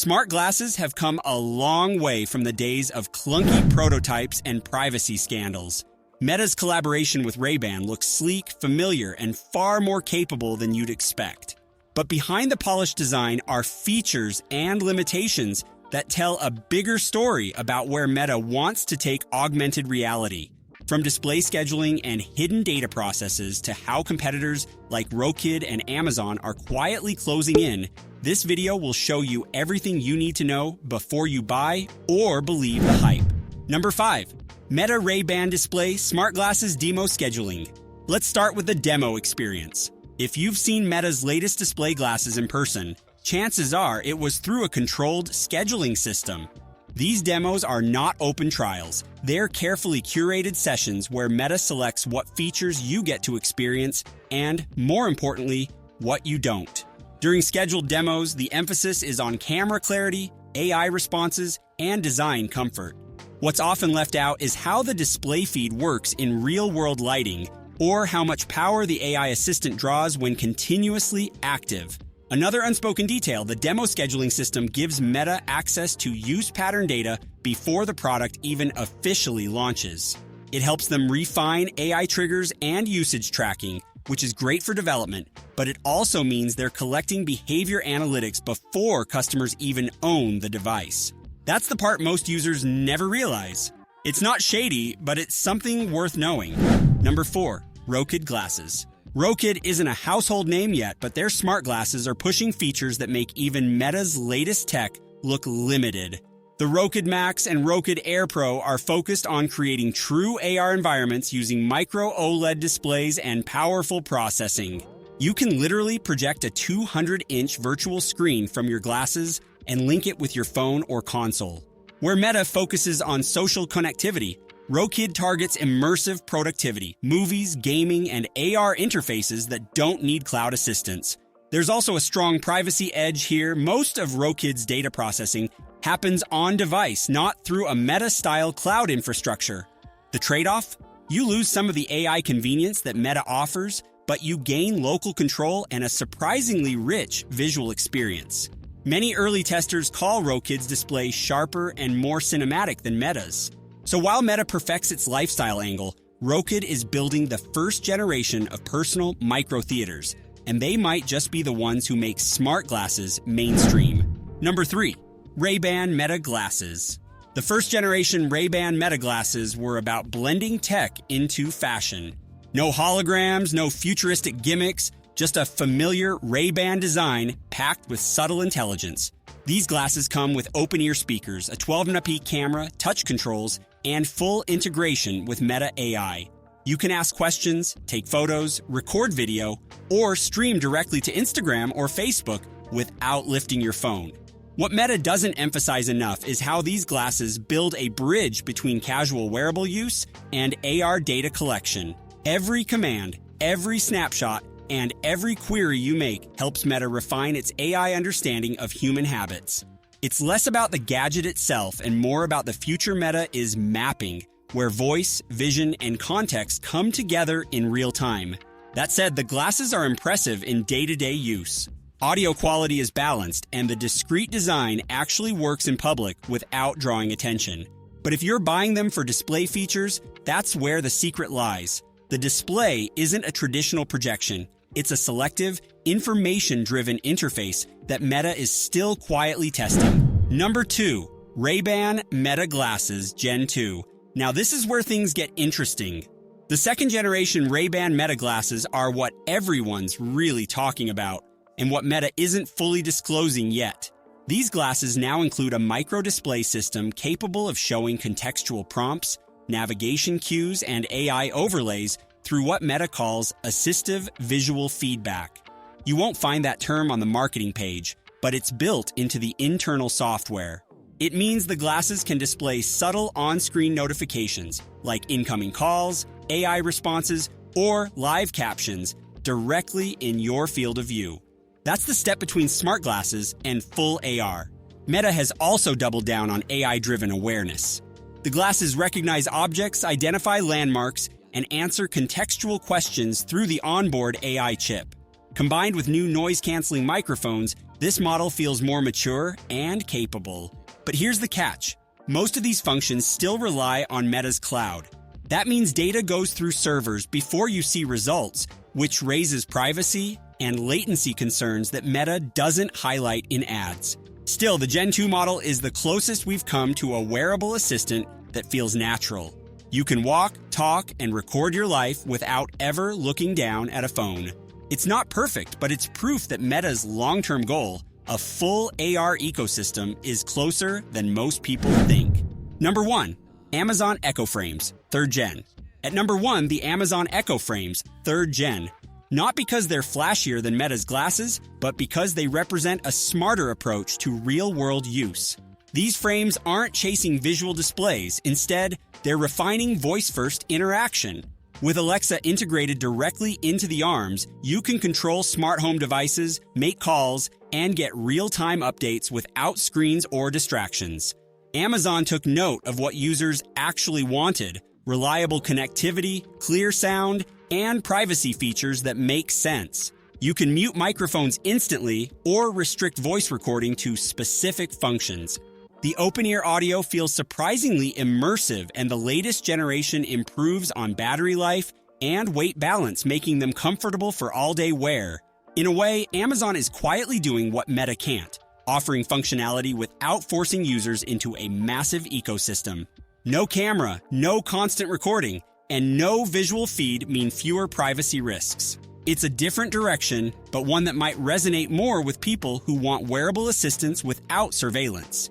Smart glasses have come a long way from the days of clunky prototypes and privacy scandals. Meta's collaboration with Ray-Ban looks sleek, familiar, and far more capable than you'd expect. But behind the polished design are features and limitations that tell a bigger story about where Meta wants to take augmented reality. From display scheduling and hidden data processes to how competitors like Rokid and Amazon are quietly closing in, this video will show you everything you need to know before you buy or believe the hype. Number 5. Meta Ray-Ban Display Smart Glasses Demo Scheduling. Let's start with the demo experience. If you've seen Meta's latest display glasses in person, chances are it was through a controlled scheduling system. These demos are not open trials. They're carefully curated sessions where Meta selects what features you get to experience and, more importantly, what you don't. During scheduled demos, the emphasis is on camera clarity, AI responses, and design comfort. What's often left out is how the display feed works in real-world lighting or how much power the AI assistant draws when continuously active. Another unspoken detail, the demo scheduling system gives Meta access to use pattern data before the product even officially launches. It helps them refine AI triggers and usage tracking, which is great for development, but it also means they're collecting behavior analytics before customers even own the device. That's the part most users never realize. It's not shady, but it's something worth knowing. Number 4. Rokid Glasses. Rokid isn't a household name yet, but their smart glasses are pushing features that make even Meta's latest tech look limited. The Rokid Max and Rokid Air Pro are focused on creating true AR environments using micro OLED displays and powerful processing. You can literally project a 200-inch virtual screen from your glasses and link it with your phone or console. Where Meta focuses on social connectivity, Rokid targets immersive productivity, movies, gaming, and AR interfaces that don't need cloud assistance. There's also a strong privacy edge here. Most of Rokid's data processing happens on-device, not through a Meta-style cloud infrastructure. The trade-off? You lose some of the AI convenience that Meta offers, but you gain local control and a surprisingly rich visual experience. Many early testers call Rokid's display sharper and more cinematic than Meta's. So while Meta perfects its lifestyle angle, Rokid is building the first generation of personal micro-theaters, and they might just be the ones who make smart glasses mainstream. Number 3. Ray-Ban Meta Glasses. The first generation Ray-Ban Meta Glasses were about blending tech into fashion. No holograms, no futuristic gimmicks, just a familiar Ray-Ban design packed with subtle intelligence. These glasses come with open-ear speakers, a 12-MP camera, touch controls, and full integration with Meta AI. You can ask questions, take photos, record video, or stream directly to Instagram or Facebook without lifting your phone. What Meta doesn't emphasize enough is how these glasses build a bridge between casual wearable use and AR data collection. Every command, every snapshot, and every query you make helps Meta refine its AI understanding of human habits. It's less about the gadget itself and more about the future Meta is mapping, where voice, vision, and context come together in real time. That said, the glasses are impressive in day-to-day use. Audio quality is balanced, and the discreet design actually works in public without drawing attention. But if you're buying them for display features, that's where the secret lies. The display isn't a traditional projection. It's a selective, information-driven interface that Meta is still quietly testing. Number 2. Ray-Ban Meta Glasses Gen 2. Now this is where things get interesting. The second generation Ray-Ban Meta Glasses are what everyone's really talking about, and what Meta isn't fully disclosing yet. These glasses now include a micro-display system capable of showing contextual prompts, navigation cues, and AI overlays through what Meta calls assistive visual feedback. You won't find that term on the marketing page, but it's built into the internal software. It means the glasses can display subtle on-screen notifications, like incoming calls, AI responses, or live captions directly in your field of view. That's the step between smart glasses and full AR. Meta has also doubled down on AI-driven awareness. The glasses recognize objects, identify landmarks, and answer contextual questions through the onboard AI chip. Combined with new noise-canceling microphones, This model feels more mature and capable. But here's the catch. Most of these functions still rely on Meta's cloud. That means data goes through servers before you see results, which raises privacy and latency concerns that Meta doesn't highlight in ads. Still, the Gen 2 model is the closest we've come to a wearable assistant that feels natural. You can walk, talk, and record your life without ever looking down at a phone. It's not perfect, but it's proof that Meta's long-term goal, a full AR ecosystem, is closer than most people think. Number 1. Amazon Echo Frames, 3rd Gen. At number 1, the Amazon Echo Frames, 3rd Gen. Not because they're flashier than Meta's glasses, but because they represent a smarter approach to real-world use. These frames aren't chasing visual displays. Instead, they're refining voice-first interaction. With Alexa integrated directly into the arms, you can control smart home devices, make calls, and get real-time updates without screens or distractions. Amazon took note of what users actually wanted: reliable connectivity, clear sound, and privacy features that make sense. You can mute microphones instantly or restrict voice recording to specific functions. The open-ear audio feels surprisingly immersive, and the latest generation improves on battery life and weight balance, making them comfortable for all-day wear. In a way, Amazon is quietly doing what Meta can't, offering functionality without forcing users into a massive ecosystem. No camera, no constant recording, and no visual feed mean fewer privacy risks. It's a different direction, but one that might resonate more with people who want wearable assistance without surveillance.